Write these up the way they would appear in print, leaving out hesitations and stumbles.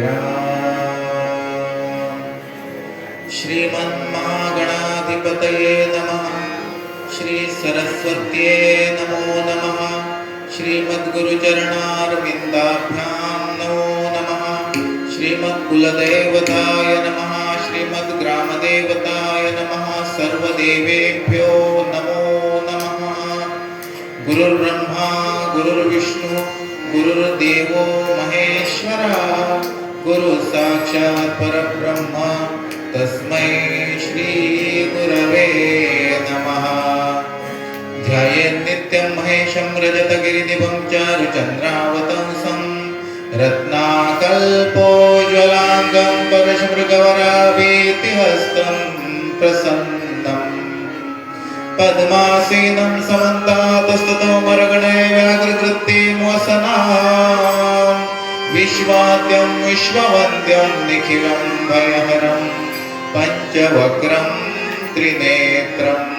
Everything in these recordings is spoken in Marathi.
राम। श्रीमन्महागणाधिपतये नमः। श्री सरस्वत्यै नमो नमः। श्रीमद्गुरुचरणारविन्दाभ्यां नमो नमः। श्रीमत्कुलदेवताय नमः। श्रीमद्ग्रामदेवताय नमः। सर्वदेवेभ्यो नमो नमः। गुरुर्ब्रह्मा गुरुर्विष्णु गुरुर्देवो महेश्वरः। गुरु साक्षात् परब्रह्म तस्मै श्री गुरवे नमः। ध्यायेत् नित्यं महेशं रजतगिरिदिवं चारुचन्द्रावतंसं रत्नाकल्पोज्ज्वलाङ्गं परशुमृगवरावेतिहस्तं प्रसन्नम् पद्मासीनं समन्तातस्ततोमरगणे व्याघ्रकृत्तिमोसनां विश्वाद्यं विश्ववन्द्यं निखिलं भयहरं पञ्चवक्त्रं त्रिनेत्रम्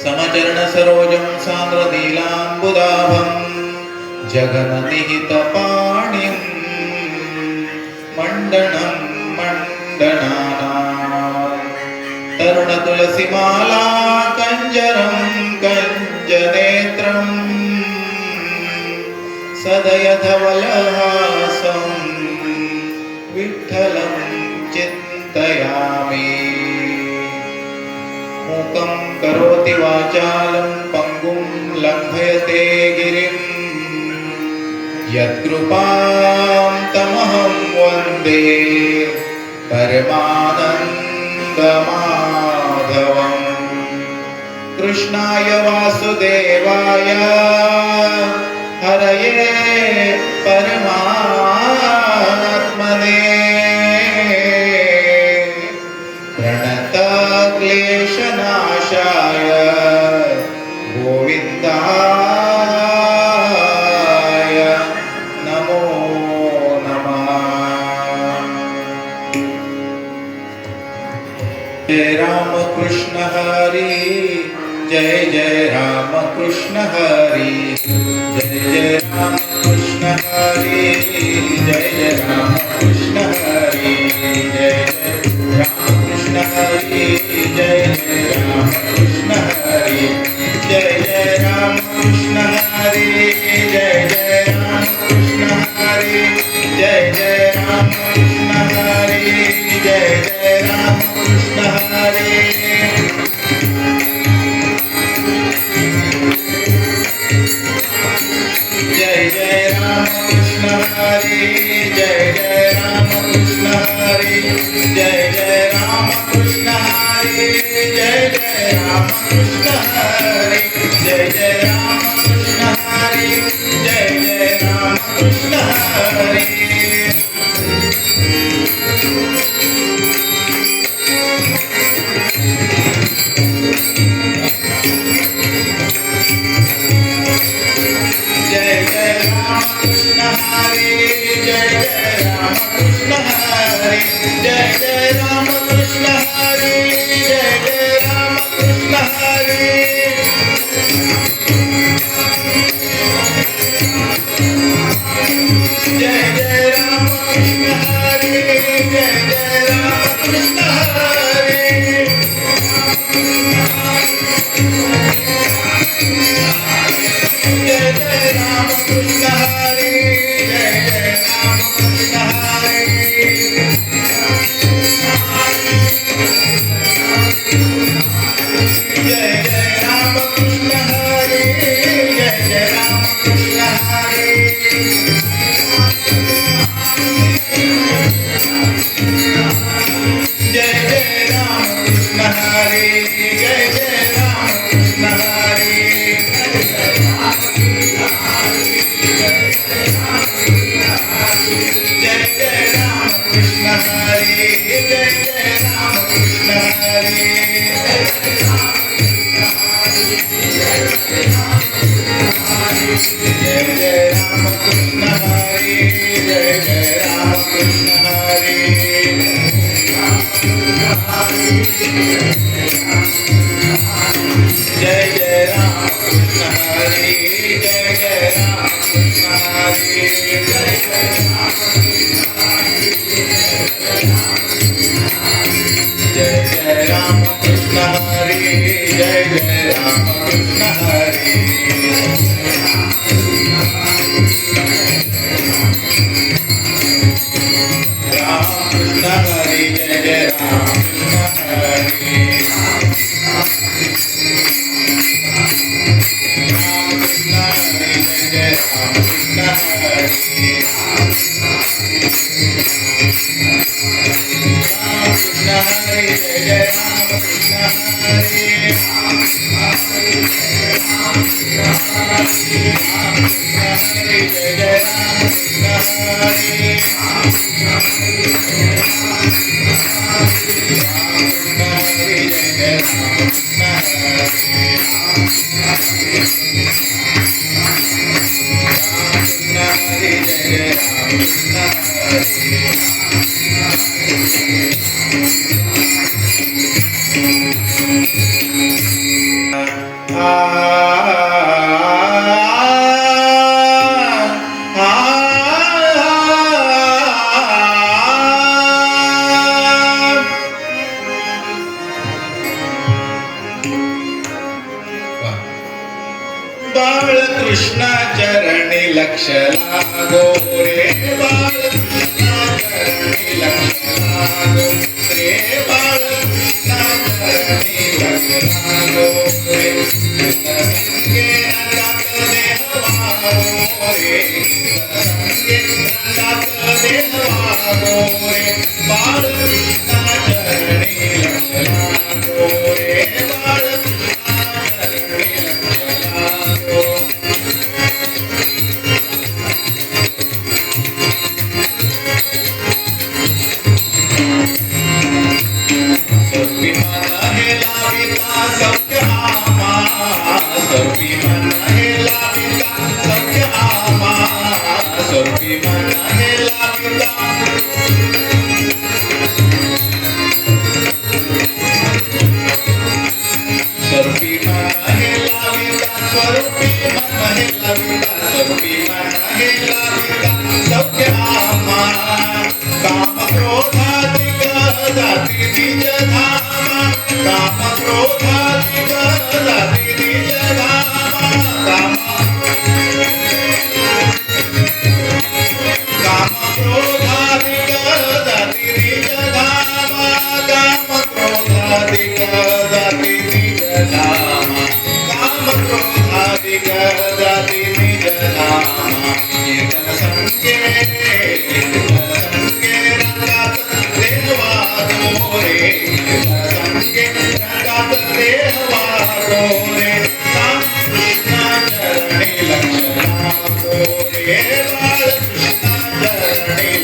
समचरणसरोजं सान्द्रनीलाम्बुदाभं जगन्निहितपाणिं मण्डनं मण्डनानां तरुणतुलसीमाला कञ्जरं कञ्जनेत्रं सदयधवलहासं विठ्ठलं चिन्तयामि। मूकं करोति वाचालं पङ्गुं लङ्घयते गिरिं यत्कृपां तमहं वन्दे परमानन्दमाधवम्। कृष्णाय वासुदेवाय हरये परमात्मने प्रणतक्लेशनाशाय गोविन्दाय नमो नमः। जय राम कृष्ण हरि जय जय राम कृष्ण हरि जय जय राम कृष्ण हरि जय जय राम कृष्ण हरि जय जय राम कृष्ण हरि जय जय राम कृष्ण हरि जय जय राम कृष्ण हरि जय जय राम कृष्ण हरि जय जय राम कृष्ण हरि जय जय राम कृष्ण हरि। जय जय राम कृष्ण हरि जय जय राम कृष्ण हरि जय जय राम कृष्ण हरि जय जय राम कृष्ण हरि जय जय राम कृष्ण हरि जय जय राम कृष्ण हरि। जय जय राम कृष्ण हरि जय जय राम कृष्ण हरि जय जय राम कृष्ण हरि जय जय राम कृष्ण हरि। जय जय राम कृष्ण हरि जय जय राम कृष्ण हरि। जय जय राम कृष्ण हरि जय जय राम कृष्ण हरि। जय जय राम कृष्ण हरि जय जय राम कृष्ण हरि। जय जय राम कृष्ण हरि जय जय राम कृष्ण हरि। जय जय राम कृष्ण हरि जय जय राम कृष्ण हरि। जय जय राम कृष्ण हरि जय जय राम कृष्ण हरि। जय जय राम कृष्ण हरि जय जय राम कृष्ण हरि। हरी जय जय राम कृष्ण हरी जय जय राम कृष्ण हरी राम कृष्ण हरी जय जय राम कृष्ण हरी बाळकृष्ण चरणी लक्ष लागो रे बाळकृष्ण चरणी लक्ष लागो रे बाळकृष्ण चरणी लक्ष लागो रे संगे रंगात देह वागो रे संगे रंगात देह वागो रे बाळकृष्ण चरणी लक्ष लागो रे बाळकृष्ण चरणी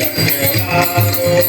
लक्ष लागो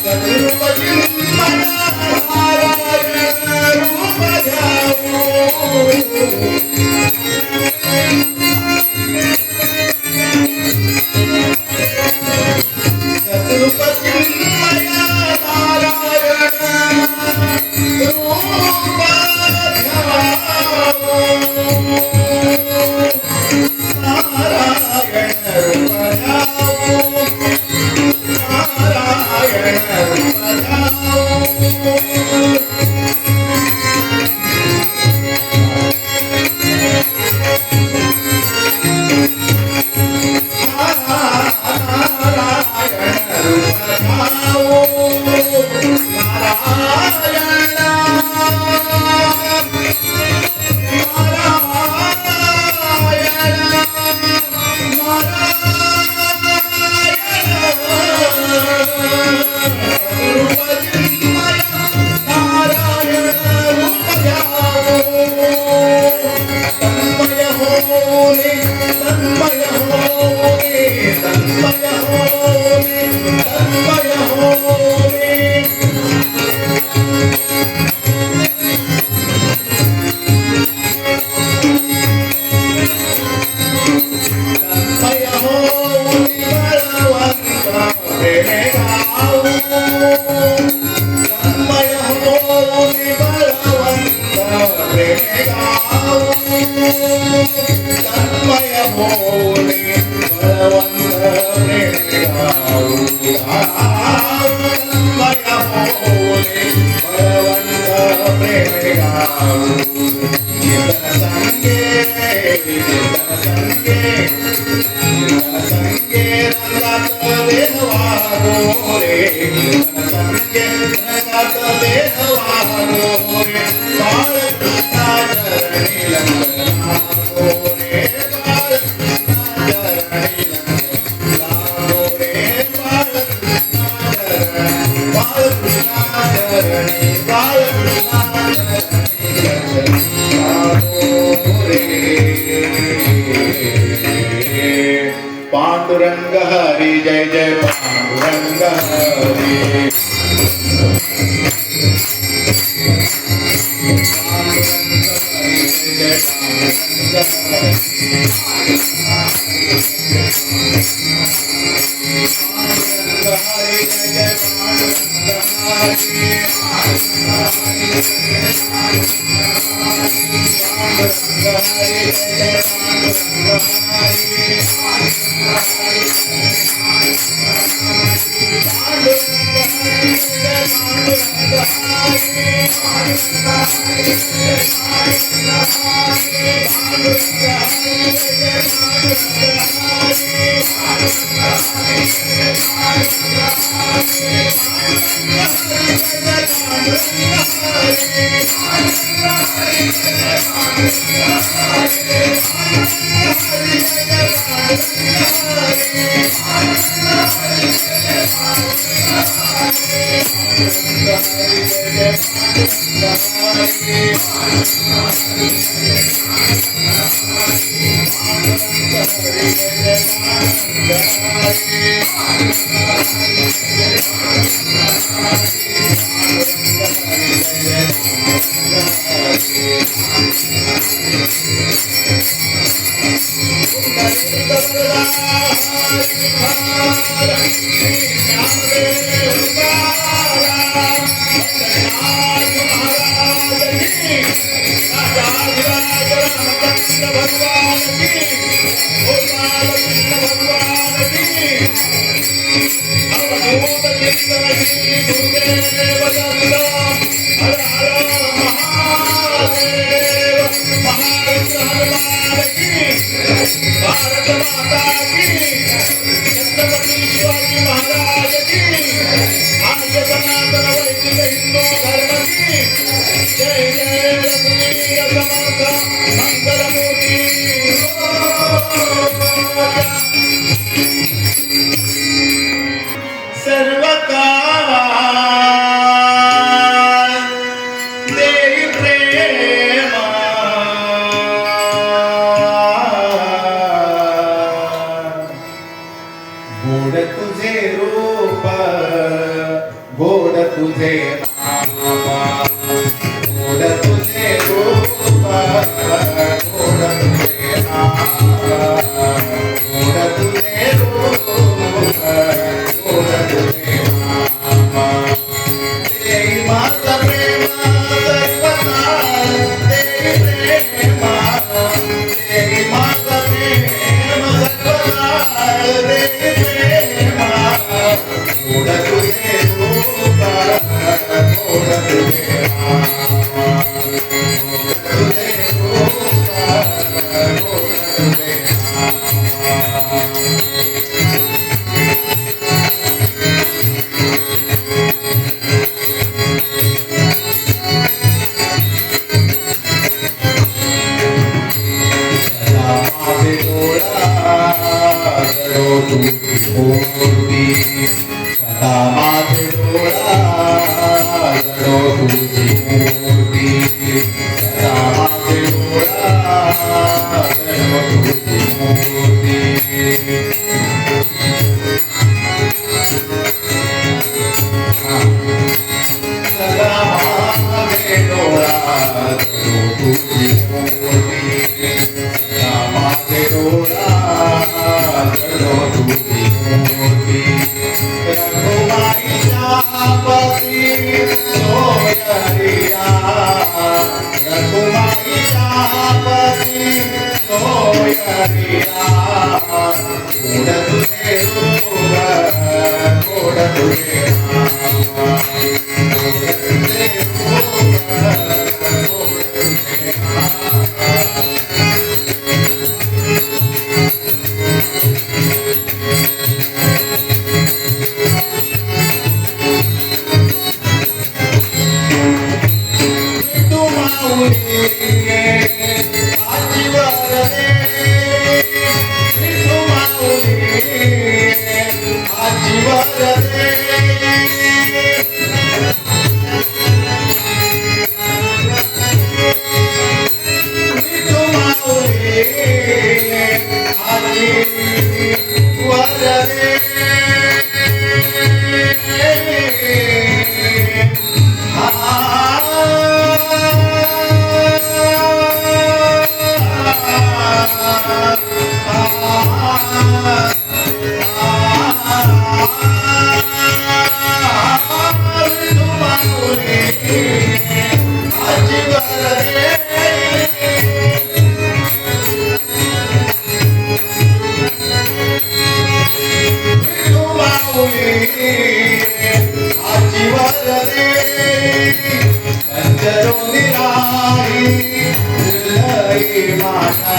सद्गुरुपदी नारायण रूप ध्याऊ पांडुरंग हरी जय जय पांडुरंग हरी आजीवर दे संचरोनी राही हृदय माझा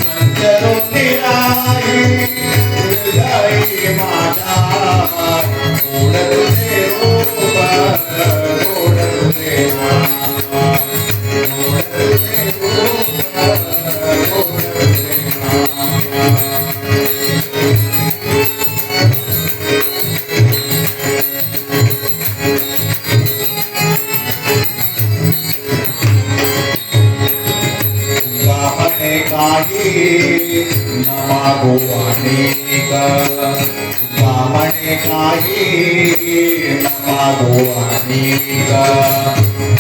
संचरोनी राही हृदय माझा गोड तुझे रूप गोड तुझे नाम गोड तुझे रूप गोड तुझे नाम काही न मागो अनेक म्हणे काही न मागो अनेक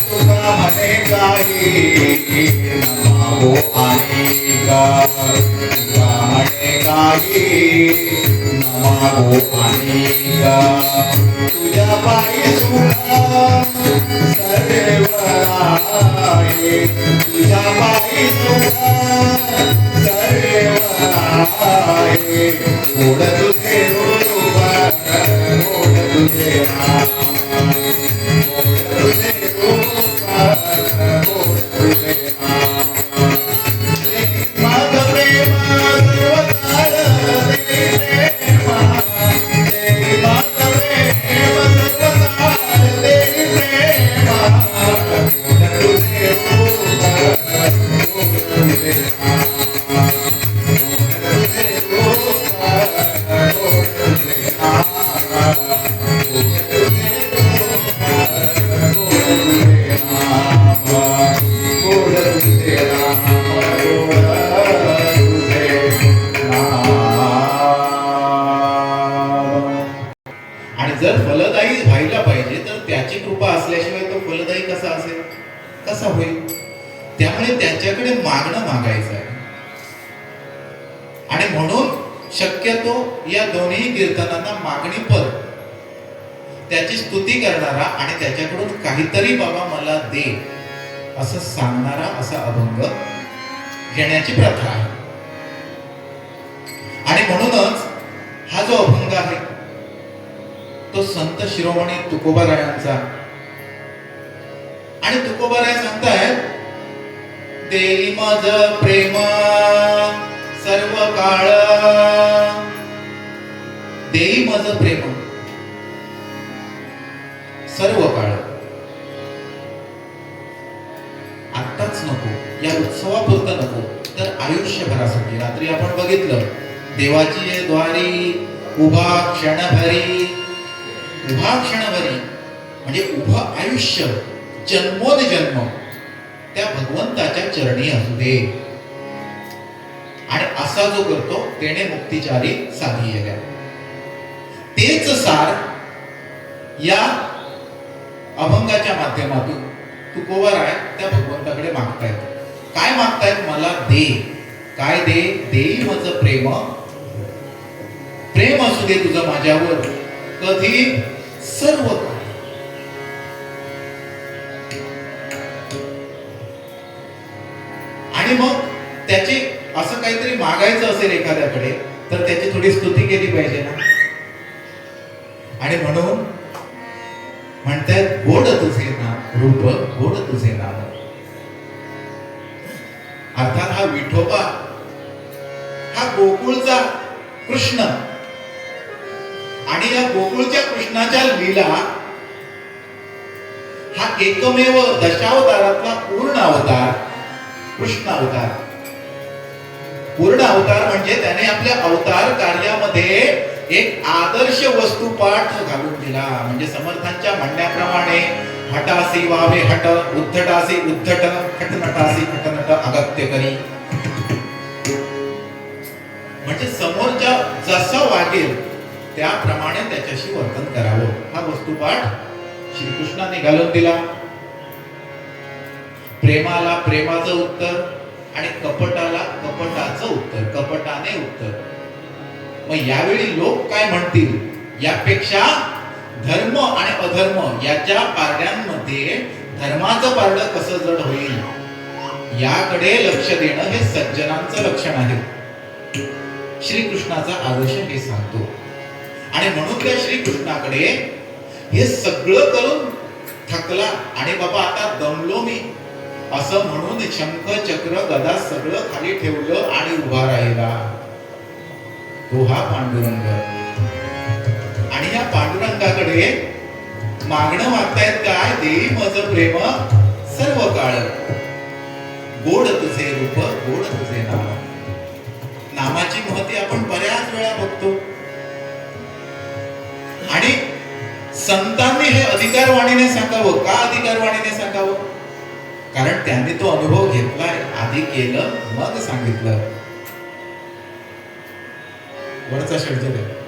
तुका म्हणे काही न मागो अनेक तुका म्हणे काही न मागो अनेक तुझ्या पायी सुख सर्व आहे तुझ्या पायी सुख गोड तुझे रूप गोड तुझे नाम गोड तुझे रूप गोड तुझे नाम माझ प्रेम सर्वकाळ देवी प्रेमा देवी माझ प्रेम सर्वकाळ देवी प्रेमा गोड तुझे रूप गोड तुझे नाम आणि जर फलदायी व्हायला पाहिजे तर त्याची कृपा असल्याशिवाय तो फलदायी कसा असेल कसा होईल त्यामुळे त्याच्याकडे मागणं मागायचं आहे आणि म्हणून शक्यतो या दोन्ही कीर्तनांना मागणीपर त्याची स्तुती करणारा आणि त्याच्याकडून काहीतरी बाबा मला दे असं सांगणारा असा अभंग घेण्याची प्रथा आहे आणि म्हणूनच हा जो अभंग आहे तो संत शिरोमणी तुकोबारायांचा आणि तुकोबाराय सांगतायत देई माझ प्रेम सर्व काळ देई माझ प्रेम सर्व काळ आत्ताच नको या उत्सवापुरतं नको तर आयुष्यभरासाठी रात्री आपण बघितलं देवाची द्वारी उभा क्षणभरी म्हणजे उभं आयुष्य जन्मोनजन्म त्या भगवंताच्या चरणी असू दे आणि असा जो करतो तेने मुक्तिचारी साधी गेल्या तेच सार या अभंगाच्या माध्यमातून तुकोबाराय त्या भगवंताकडे मागतायत काय मागतायत मला दे काय दे देई माझं प्रेम प्रेम असू दे तुझं माझ्यावर कधी सर्व काळ आणि मग त्याची असं काहीतरी मागायचं असेल एखाद्याकडे तर त्याची थोडी स्तुती केली पाहिजे ना आणि म्हणून म्हणतात गोड तुझे नाम रूप गोड तुझे नाम अर्थात हा विठोबा हा गोकुळचा कृष्ण आणि या गोकुळच्या कृष्णाच्या लीला हा एकमेव दशावतारातला पूर्ण अवतार कृष्ण अवतार पूर्ण अवतार म्हणजे त्याने आपल्या अवतार कार्यामध्ये एक आदर्श वस्तुपाठ घालून दिला म्हणजे समर्थांच्या म्हणण्याप्रमाणे हटासी वावे हट उद्धटासी उद्धट खटनटासी खटनट अगत्य करी म्हणजे समोरच्या जसं वागेल त्याप्रमाणे त्याच्याशी वर्तन करावं हा वस्तुपाठ श्रीकृष्णाने घालून दिला प्रेमाला प्रेमाचं उत्तर आणि कपटाला कपटाचं उत्तर कपटाने उत्तर मग यावेळी लोक काय म्हणतील यापेक्षा धर्म आणि अधर्म याच्या पारड्यांमध्ये धर्माचं पारडं कसं जड होईल याकडे लक्ष देणं हे सज्जनांचं लक्षण आहे श्रीकृष्णाचा आदर्श हे सांगतो आणि म्हणून त्या श्रीकृष्णाकडे हे सगळं करून थकला आणि बाबा आता दमलो मी असं म्हणून शंख चक्र गदा सगळं खाली ठेवलं आणि उभा राहिला. तो हा पांडुरंग. आणि या पांडुरंगाकडे मागणं मागतायत काय? देई मज प्रेम सर्व काळ, गोड तुझे रूप गोड तुझे नाम. नामाची महती आपण बऱ्याच वेळा बघतो. आणि संतांनी हे अधिकारवाणीने सांगावं. का अधिकारवाणीने सांगावं? कारण त्यांनी तो अनुभव घेतलाय. आधी केलं मग सांगितलं. वरचा षडजड आहे.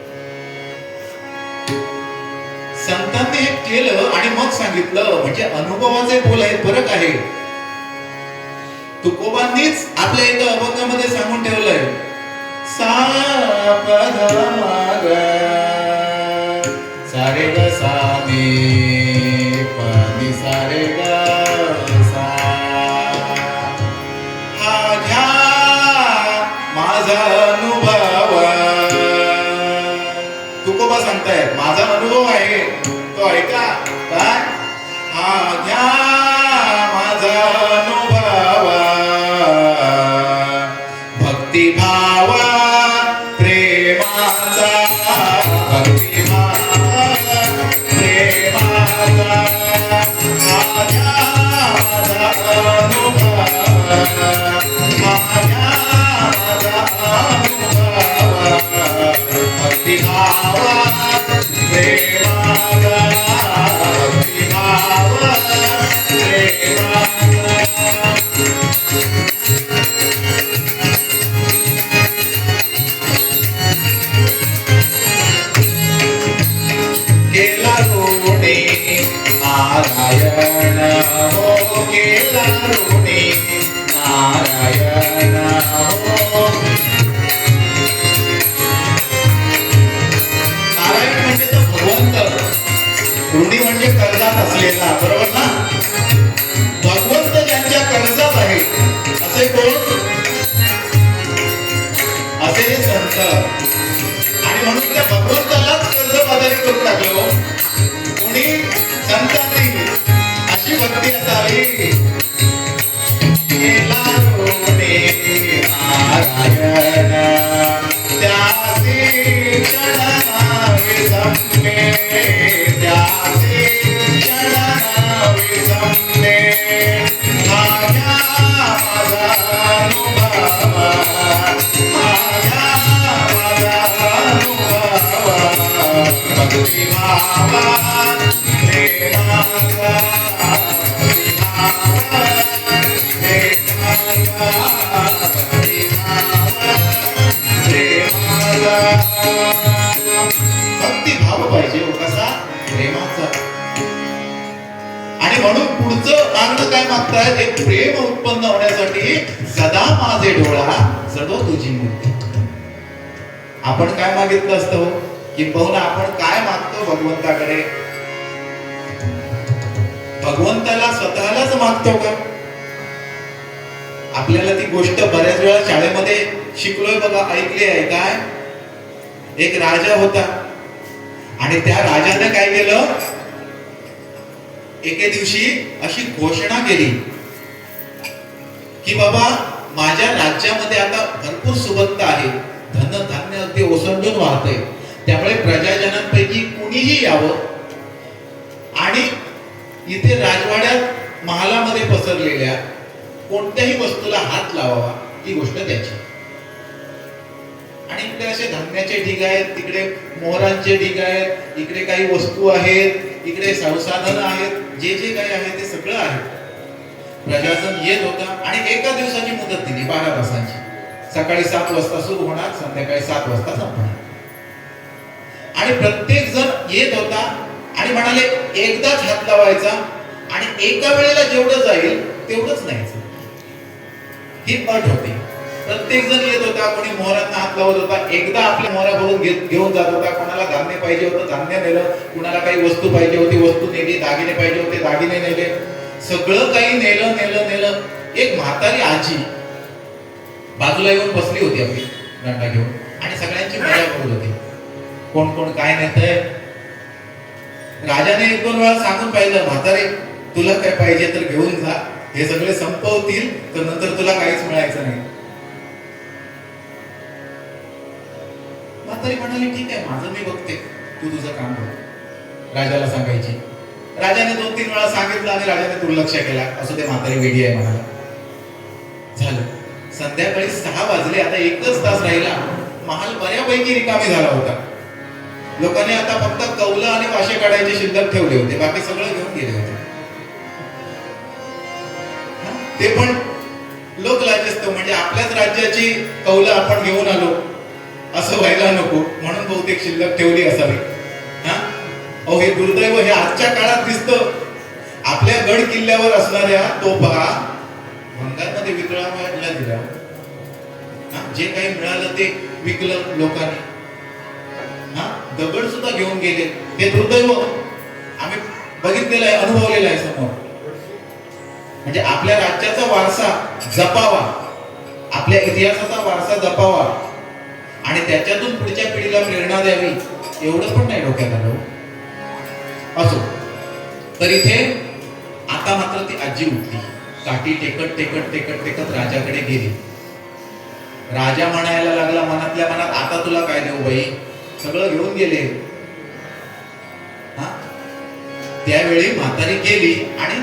संतांनी हे केलं आणि मग सांगितलं म्हणजे अनुभवाचे बोल आहेत. फरक आहे. तुकोबांनीच आपल्या एका अभंगामध्ये सांगून ठेवलंय, सा प ध म ग सा रे ग सा नी प नी सा रे ग सा. हा घ्या माझा अनुभव. तुकोबा सांगतायत माझा अनुभव आहे तो ऐका. काय? हा घ्या माझा अनुभव, भक्तिभाव प्रेमाचा, भक्तिभाव प्रेमाचा. हा घ्या माझा अनुभव, हा घ्या माझा अनुभव, भक्तिभाव प्रेमाचा, भक्तिभाव प्रेमाचा. केला ऋणी नारायण हो, केला ऋणी नारायण हो. नारायण म्हणजे तो भगवंत, ऋणी म्हणजे कर्जात असलेला. बरोबर ना? भगवंत ज्यांच्या कर्जात आहे असे कोण? असे हे संत. आणि म्हणून त्या भगवंतालाच कर्जबाजारी करून टाकलो कोणी? संतांनी. अशी भक्ती असावी. केला ऋणी नारायण त्यासी क्षणावी संपले, त्यासी क्षणावी संपले. माझ्या माझा अनुभव, माझ्या माझा अनुभव, भक्तिभाव प्रेमाचा, भक्तिभाव प्रेमाचा, भक्तिभाव प्रेमाचा. भक्तिभाव पाहिजे हो. कसा? प्रेमाचा. आणि म्हणून पुढचं मागणं काय मागतायत? हे प्रेम उत्पन्न होण्यासाठी सदा माझे डोळा जडो तुझी मूर्ती. आपण काय मागितलं असतं हो? किंबहुना आपण काय मागतो भगवंताकडे? भगवंताला स्वतःलाच मागतो का? आपल्याला ती गोष्ट बऱ्याच वेळा शाळेमध्ये शिकलोय बघा, ऐकली आहे. काय? एक राजा होता आणि त्या राजाने काय केलं? एके दिवशी अशी घोषणा केली की बाबा माझ्या राज्यामध्ये आता भरपूर सुबत्ता आहे, धन धान्य अगदी ओसंडून वाहतंय. त्यामुळे प्रजाजनांपैकी कुणीही यावं आणि इथे राजवाड्यात महालामध्ये पसरलेल्या कोणत्याही वस्तूला हात लावावा, ही गोष्ट त्याची. आणि इकडे असे धान्याचे ढीग आहेत, तिकडे मोहरांचे ढीग आहेत, इकडे काही वस्तू आहेत, इकडे संसाधन आहेत, जे जे काही आहे ते सगळं आहे. प्रजाजन येत होता आणि एका दिवसाची मुदत दिली, 12 तासांची. सकाळी 7 वाजता सुरू होणार, संध्याकाळी 7 वाजता संपणार. आणि प्रत्येक जण येत होता आणि म्हणाले एकदाच हात लावायचा आणि एका वेळेला जेवढं जाईल तेवढंच न्यायचं, ही अट होती. प्रत्येक जण येत होता, कोणी मोहरांना हात लावत होता, एकदा आपल्या मोहरा भरून घेऊन जात होता. कोणाला धान्य पाहिजे होतं धान्य नेलं, कुणाला काही वस्तू पाहिजे होती वस्तू नेली, दागिने पाहिजे होते दागिने नेले, सगळं काही नेलं नेलं नेलं. एक म्हातारी आजी बाजूला येऊन बसली होती आपली दंडा घेऊन आणि सगळ्यांची मजा करत होती. कोण कोण काय नेतंय. राजाने एक दोन वेळा सांगून पाहिलं, म्हातारे तुला काय पाहिजे तर घेऊन जा, हे सगळे संपवतील तर नंतर तुला काहीच मिळायचं नाही. म्हातारी म्हणाली ठीक आहे, माझं मी बघते, तू तुझं काम बघ. राजाला सांगायची. राजाने 2-3 वेळा सांगितलं आणि राजाने दुर्लक्ष केला. असं ते म्हातारी वेडी आहे म्हणाला. झालं. संध्याकाळी 6 वाजले. आता 1च तास राहिला. महाल बऱ्यापैकी रिकामी झाला होता. लोकांनी आता फक्त कौलं आणि वाशे काढायचे शिल्लक ठेवले होते, बाकी सगळं घेऊन गेले होते. ते पण लोकलाजस्त, म्हणजे आपल्याच राज्याची कौलं आपण घेऊन आलो असं व्हायला नको म्हणून बहुतेक शिल्लक ठेवली असावी. अहो हे दुर्दैव हे आजच्या काळात दिसतं. आपल्या गड किल्ल्यावर असणाऱ्या तोफा भंगारमध्ये विकळायला दिल्या. जे काही मिळालं ते विकलं लोकांनी. दगड सुद्धा घेऊन गेले. हे दुर्दैव आम्ही बघितलेलं आहे, अनुभवलेलं आहे समोर. म्हणजे आपल्या राज्याचा वारसा जपावा, आपल्या इतिहासाचा वारसा जपावा आणि त्याच्यातून पुढच्या पिढीला प्रेरणा द्यावी, एवढं पण नाही डोक्यात आलं. असो, तर इथे आता मात्र ती आजी उठली. काठी टेकत टेकत टेकत टेकत राजाकडे गेली. राजा म्हणायला लागला मनातल्या मनात, आता तुला काय देऊ बाई, सगळं घेऊन गेले. त्यावेळी म्हातारी गेली आणि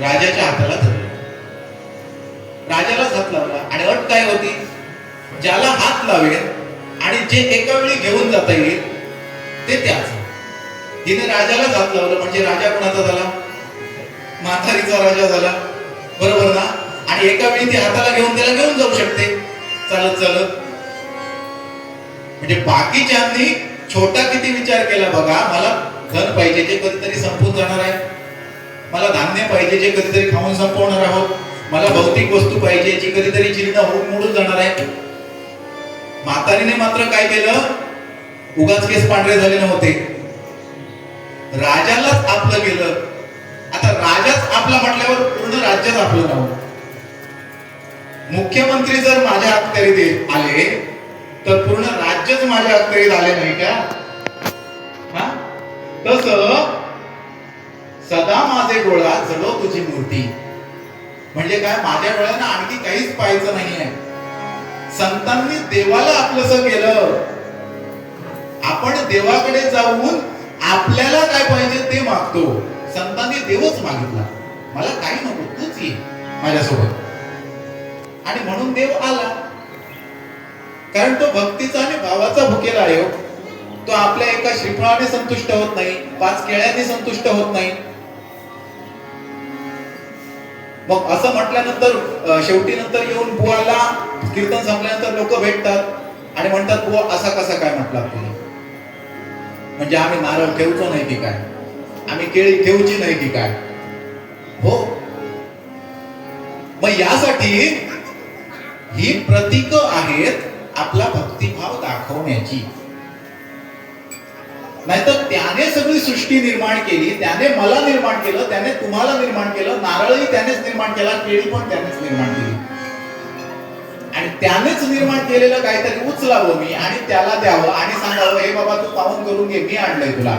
राजाच्या हाताला धरलं. राजालाच हात लावला. आणि अट काय होती, ज्याला हात लावेल आणि जे एका वेळी घेऊन जाता येईल ते त्याच. तिने राजालाच हात लावलं, म्हणजे राजा कोणाचा झाला, म्हातारीचा राजा झाला, बरोबर ना. आणि एका वेळी ती हाताला घेऊन त्याला घेऊन जाऊ शकते चालत चालत. म्हणजे बाकीच्यांनी छोटा किती विचार केला बघा, मला धन पाहिजे जे कधीतरी संपून जाणार आहे, मला धान्य पाहिजे जे कधीतरी खाऊन संपवणार आहोत, मला भौतिक वस्तू पाहिजे जी कधीतरी जीर्ण होऊन मोडून जाणार आहे. म्हातारीने मात्र काय केलं, उगाच केस पांढरे झाले नव्हते, राजालाच आपलं केलं. आता राजाच आपला म्हटल्यावर पूर्ण राज्यच आपलं नव्हतं. मुख्यमंत्री जर माझ्या अखत्यारीत आले तर पूर्ण राज्यच माझ्या अखत्यारीत आले नाही का. तसं सदा माझे डोळा जळो तुझी मूर्ती, म्हणजे काय, माझ्या डोळ्यांना आणखी काहीच पाहायचं नाहीये. संतांनी देवाला आपलंसं केलं. आपण देवाकडे जाऊन आपल्याला काय पाहिजे ते मागतो. संतांनी देवच मागितला, मला काही नको, तूच ये माझ्यासोबत. आणि म्हणून देव आला. कारण तो भक्तीचा आणि भावाचा भुकेला आहे. तो आपल्या एका श्रीफळाने संतुष्ट होत नाही, 5 केळ्यांनी संतुष्ट होत नाही. मग असं म्हटल्यानंतर शेवटी नंतर येऊन बुवाला कीर्तन संपल्यानंतर लोक भेटतात आणि म्हणतात, बुवा असा कसा काय म्हटला तुम्ही, म्हणजे आम्ही नारळ ठेवतो नाही की काय, आम्ही केळी ठेवची नाही की काय. हो, मग यासाठी ही प्रतीक आहेत आपला भक्तिभाव दाखवण्याची. नाहीतर त्याने सगळी सृष्टी निर्माण केली, त्याने मला निर्माण केलं, त्याने तुम्हाला निर्माण केलं, नारळही त्यानेच निर्माण केला, केळी पण त्यानेच निर्माण केली. आणि त्यानेच निर्माण केलेलं काहीतरी उचलावं मी आणि त्याला द्यावं आणि सांगावं, हे बाबा तू पाहून करून घे, मी आणलंय तुला.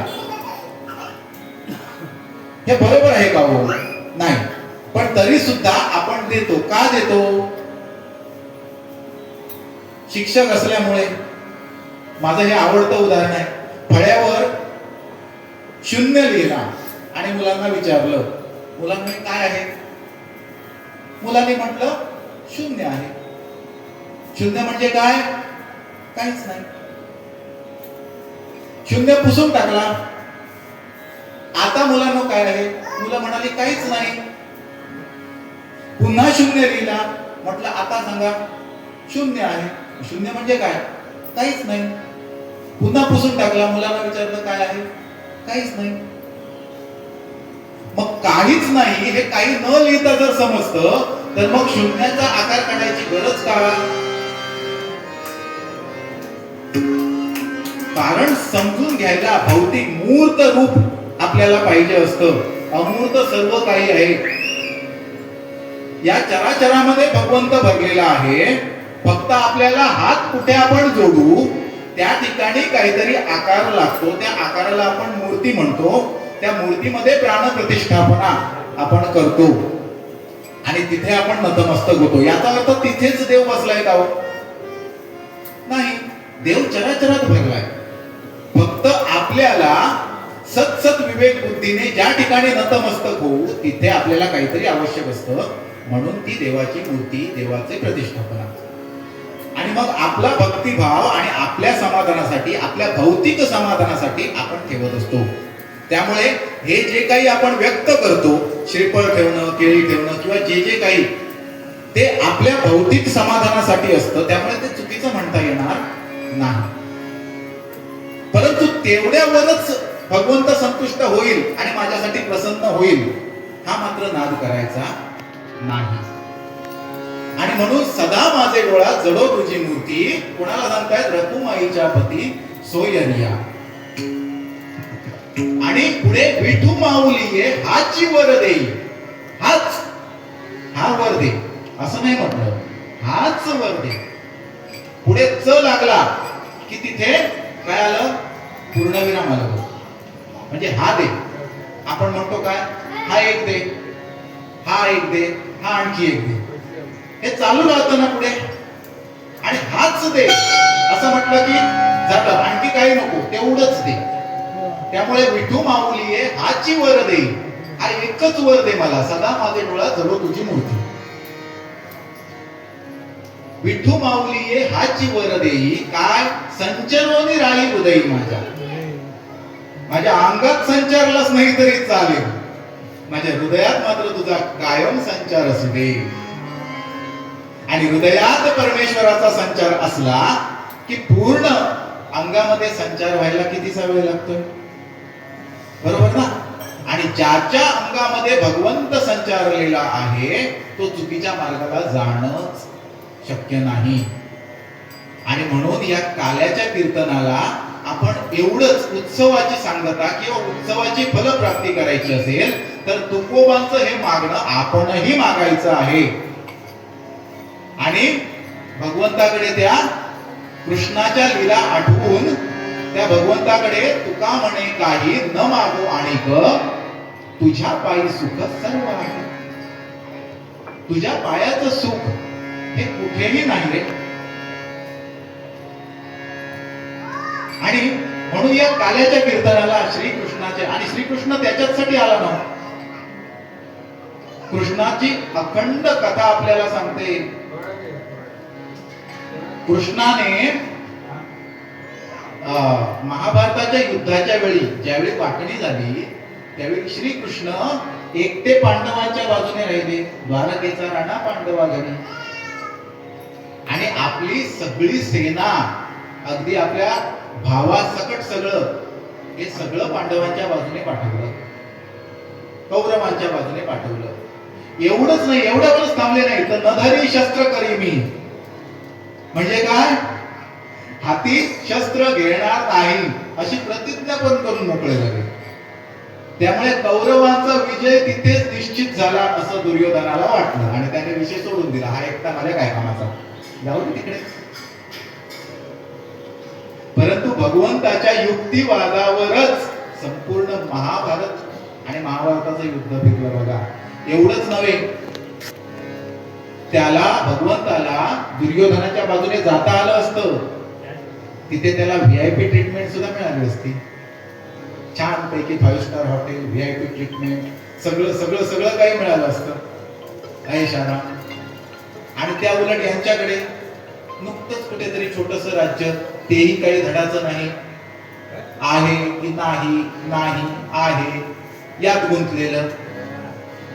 हे बरोबर आहे का हो? नाही. पण तरी सुद्धा आपण देतो. का देतो? शिक्षक असल्यामुळे. माझं हे आवडतं उदाहरण आहे. फळ्यावर 0 लिहिला आणि मुलांना विचारलं, मुलांना काय आहे? मुलांनी म्हटलं 0 आहे. 0 म्हणजे काय? काहीच नाही. 0 पुसून टाकला. आता मुलांना काय आहे? मुलं म्हणाली काहीच नाही. पुन्हा 0 लिहिला. म्हटलं आता सांगा. 0 आहे. 0 म्हणजे काय? काहीच नाही. पुन्हा पुसून टाकला. मुलांना विचारलं काय आहे? काहीच नाही. मग काहीच नाही हे काही न लिहिता जर समजतं तर मग 0चा आकार काढायची गरज का? कारण समजून घ्यायला भौतिक मूर्त रूप आपल्याला पाहिजे असतं. अमूर्त सर्व काही आहे. या चराचरामध्ये भगवंत भरलेला आहे. फक्त आपल्याला हात कुठे आपण जोडू त्या ठिकाणी काहीतरी आकार लागतो, त्या आकाराला आपण मूर्ती म्हणतो. त्या मूर्तीमध्ये प्राणप्रतिष्ठापना आपण करतो आणि तिथे आपण नतमस्तक होतो. याचा अर्थ तिथेच देव बसलाय का? नाही, देव चराचरात भरलाय. फक्त आपल्याला सत्सत विवेक बुद्धीने ज्या ठिकाणी नतमस्तक होऊ तिथे आपल्याला काहीतरी आवश्यक असतं, म्हणून ती देवाची मूर्ती, देवाचे प्रतिष्ठापना. आणि मग आपला भक्तिभाव आणि आपल्या समाधानासाठी, आपल्या भौतिक समाधानासाठी आपण ठेवत असतो. त्यामुळे हे जे काही आपण व्यक्त करतो, श्रीफळ ठेवणं, केळी ठेवणं किंवा जे जे काही, ते आपल्या भौतिक समाधानासाठी असतं. त्यामुळे ते चुकीचं म्हणता येणार नाही. परंतु तेवढ्यावरच भगवंत संतुष्ट होईल आणि माझ्यासाठी प्रसन्न होईल हा मात्र नाद करायचा नाही. आणि म्हणून सदा माझे डोळा जडो तुझी मूर्ती, कोणाला सांगतायत? रकुमाईच्या पती सोयरिया. आणि पुढे विठू माऊली ये हाची वर देई. हा वर दे असं नाही म्हटलं, हाच वर दे. पुढे च लागला की तिथे काय आलं? पूर्णविराम आलं. म्हणजे हा दे. आपण म्हणतो काय? हा एक दे, हा एक दे, हा आणखी एक दे. हे चालू राहतं ना पुढे. आणि हाच दे असं म्हटलं की झालं, आणखी काही नको, तेवढंच दे. त्यामुळे विठू माऊली ये हाची वर दे. हा एकच वर दे मला, सदा माझे डोळा जडो तुझी मूर्ती. विठू माऊली ये हाची वर देई, काय? संचरोनी राही हृदयी माझ्या. माझ्या अंगात संचारलाच नाही तरी चालेल, माझ्या हृदयात मात्र तुझा कायम संचार असू दे. आणि हृदयात परमेश्वराचा संचार असला की पूर्ण अंगामध्ये संचार व्हायला कितीसा वेळ लागतोय? बरोबर ना? आणि ज्याच्या अंगामध्ये भगवंत संचारलेला आहे तो चुकीच्या मार्गाला जाणंच शक्य नाही. आणि म्हणून या काल्याच्या कीर्तनाला आपण एवढंच, उत्सवाची सांगता किंवा उत्सवाची फलप्राप्ती करायची असेल तर तुकोबांचं हे मागणं आपणही मागायचं आहे. आणि भगवंताकडे त्या कृष्णाच्या लीला आठवून त्या भगवंताकडे तुका म्हणे काही न मागो आणिक, तुझ्या पायी सुख सर्व आहे. तुझ्या पायाचं सुख हे कुठेही नाही रे. आणि म्हणून या काल्याच्या कीर्तनाला श्रीकृष्णाचे, आणि श्रीकृष्ण त्याच्यासाठी आला ना, कृष्णाची अखंड कथा आपल्याला सांगते. कृष्णाने महाभारताच्या युद्धाच्या वेळी ज्यावेळी वाटणी झाली त्यावेळी श्रीकृष्ण एकटे पांडवांच्या बाजूने राहिले. द्वारकेचा राणा पांडवा घरी. आणि आपली सगळी सेना, अगदी आपल्या भावासकट सगळं, हे सगळं पांडवांच्या बाजूने पाठवलं, कौरवांच्या बाजूने पाठवलं. एवढंच नाही, एवढ्यावरच थांबले नाही, तर नधरी शस्त्र करी मी. म्हणजे काय? हाती शस्त्र घेणार नाही अशी प्रतिज्ञा पण करून मोकळे झाले. त्यामुळे कौरवांचा विजय तिथेच निश्चित झाला असं दुर्योधनाला वाटलं आणि त्याने विषय सोडून दिला. हा एकटा माझ्या काय कामाचा, जाऊ दे तिकडे. परंतु भगवंताच्या युक्तिवादावरच संपूर्ण महाभारत आणि महाभारताचं युद्ध फिरलं बघा. एवढंच नव्हे, त्याला, भगवंताला दुर्योधनाच्या बाजूने जाता आलं असतं, तिथे त्याला व्हीआयपी ट्रीटमेंट सुद्धा मिळाली असती. छान पैकी 5 स्टार हॉटेल, व्हीआयपी ट्रीटमेंट, सगळं सगळं सगळं काही मिळालं असतं ऐशाराम. आणि त्या उलट यांच्याकडे नुकतंच कुठेतरी छोटस राज्य, तेही काही धडाचं नाही, आहे की नाही, नाही आहे यात गुंतलेलं.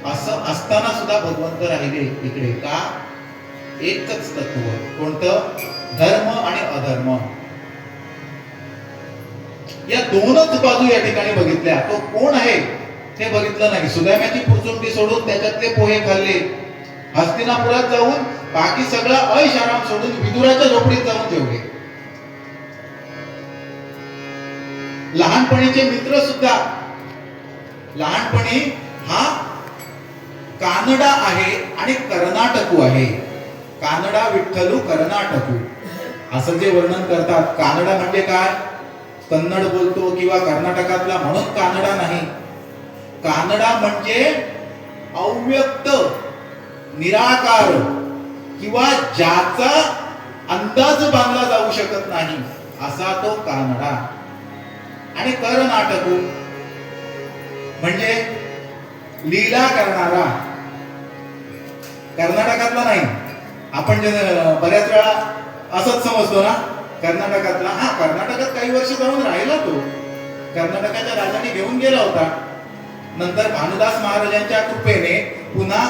असं असताना सुद्धा भगवंत राहिले इकडे का? एकच तत्व. कोणतं? धर्म आणि अधर्म. या दोनच बाजू या ठिकाणी बघितल्या. तो कोण आहे ते बघितलं नाही. सुदाम्याची पुरचुंडी सोडून त्याच्यातले पोहे खाल्ले. हस्तिनापुरात जाऊन बाकी सगळं ऐशाराम सोडून विदुराच्या झोपडीत जाऊन जेवले. लहानपणीचे मित्र सुद्धा, लहानपणी हा कानडा आहे आणि कर्नाटकू आहे. कानडा विठ्ठलू कर्नाटकू. असं जे वर्णन करतात. कानडा म्हणजे काय? कन्नड बोलतो किंवा कर्नाटकातला म्हणून कानडा नाही. कानडा म्हणजे अव्यक्त, निराकार किंवा ज्याचा अंदाज बांधला जाऊ शकत नाही असा तो कानडा. आणि कर्नाटक म्हणजे लीला करणारा. कर्नाटकातला नाही. आपण जे बऱ्याच वेळा असंच समजतो ना कर्नाटकातला. हा, कर्नाटकात काही वर्ष जाऊन राहिला तो. कर्नाटकाच्या राजाने घेऊन गेला होता. नंतर भानुदास महाराजांच्या कृपेने पुन्हा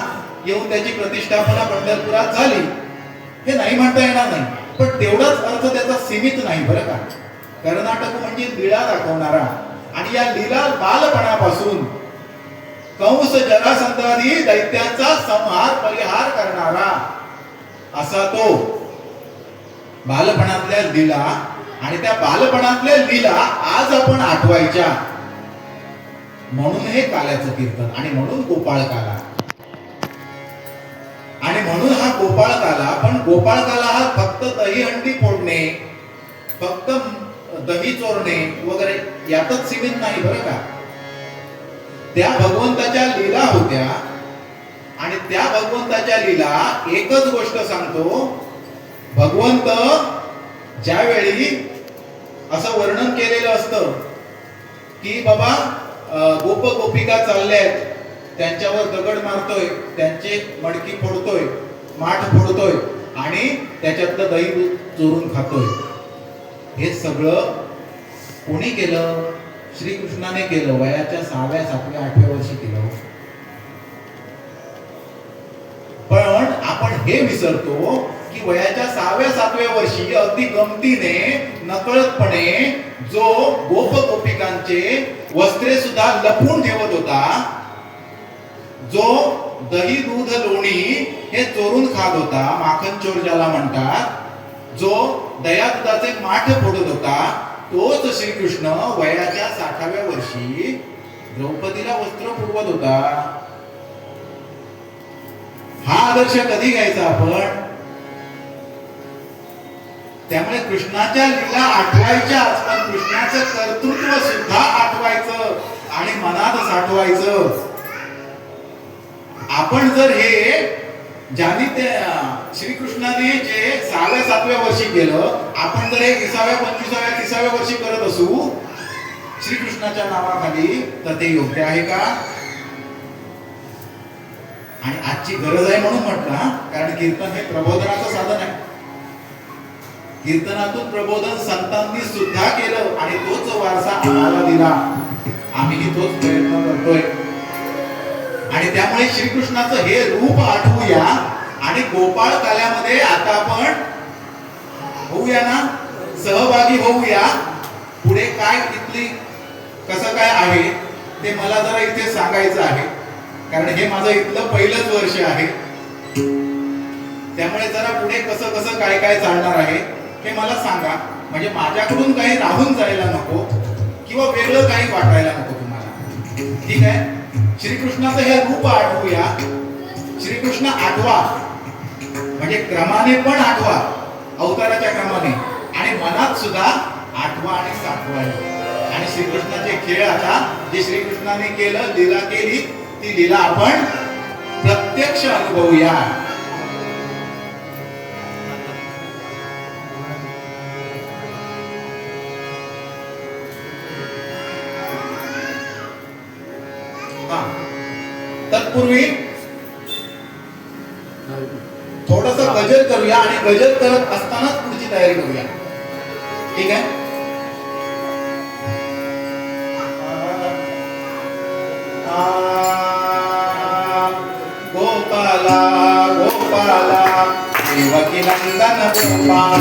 येऊन त्याची प्रतिष्ठापना पंढरपुरात झाली. हे नाही म्हणता येणार नाही, पण तेवढाच अर्थ त्याचा सीमित नाही बरं का. कर्नाटक म्हणजे लीला दाखवणारा. आणि या लीला बालपणापासून कंस जरासंधादी दैत्यांचा संहार परिहार करणारा असा तो बालपणातल्या लीला. आणि त्या बालपणातल्या लीला आज आपण आठवायच्या, म्हणून हे काल्याचं कीर्तन आणि म्हणून गोपाळकाला. आणि म्हणून हा गोपाळकाला. पण गोपाळकाला हा फक्त दहीहंडी फोडणे, फक्त दही चोरणे वगैरे यातच सीमित नाही बरं का. त्या भगवंताच्या लीला होत्या. आणि त्या भगवंताच्या लीला एकच गोष्ट सांगतो. भगवंत ज्यावेळी असं वर्णन केलेलं असतं की बाबा गोप गोपिका चालल्यात, त्यांच्यावर दगड मारतोय, त्यांचे मडकी फोडतोय, माठ फोडतोय आणि त्याच्यातलं दही चोरून खातोय. हे सगळं कोणी केलं? श्रीकृष्णाने केलं. वयाच्या 6व्या 7व्या 8व्या वर्षी केलं. पण आपण हे विसरतो की वयाच्या 6व्या 7व्या वर्षी अगदी गमतीने नकळतपणे जो गोप गोपिकांचे वस्त्रे सुद्धा लपवून ठेवत होता, जो दही दूध लोणी हे चोरून खात होता, माखन चोर ज्याला म्हणतात, जो दया दुधाचे माठ फोडत होता, तोच श्रीकृष्ण वयाच्या 60व्या वर्षी द्रौपदीला वस्त्र पुरवत होता. हा आदर्श कधी घ्यायचा आपण? त्यामुळे कृष्णाच्या लीला आठवायच्या, पण कृष्णाचं कर्तृत्व सुद्धा आठवायचं आणि मनात साठवायचं. आपण जर हे ज्यांनी ते श्रीकृष्णाने जे 6व्या 7व्या वर्षी केलं, आपण जर हे 20व्या 25व्या 30व्या वर्षी करत असू श्रीकृष्णाच्या नावाखाली, तर ते योग्य आहे का? आणि आजची गरज आहे म्हणून म्हटलं, कारण कीर्तन हे प्रबोधनाचं साधन आहे. कीर्तनातून प्रबोधन संतांनी सुद्धा केलं आणि तोच वारसा आम्हाला दिला. आम्हीही तोच प्रयत्न करतोय. आणि त्यामुळे श्रीकृष्णाचं हे रूप आठवूया आणि गोपाळ काल्यामध्ये आता आपण होऊया ना, सहभागी होऊया. पुढे काय इथली कसं काय आहे ते मला जरा इथे सांगायचं आहे, कारण हे माझं इथलं पहिलंच वर्ष आहे. त्यामुळे जरा पुढे कसं कसं काय काय चालणार आहे हे मला सांगा, म्हणजे माझ्याकडून काही राहून जायला नको किंवा वेगळं काही वाटायला नको तुम्हाला. ठीक आहे? श्रीकृष्णाचं हे रूप आठवूया. श्रीकृष्ण आठवा, म्हणजे क्रमाने पण आठवा, अवताराच्या क्रमाने, आणि मनात सुद्धा आठवा आणि साठवा. आणि श्रीकृष्णाचे खेळ आता जे श्रीकृष्णाने केलं, लीला केली, ती लीला आपण प्रत्यक्ष अनुभवूया. तत्पूर्वी थोडस गजल करूया आणि गजल करत असतानाच पुढची तयारी करूया. ठीक आहे? गोपाला गोपाला देवकी नंदन गोपाला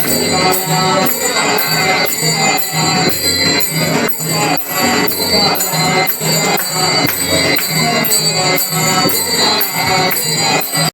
Hare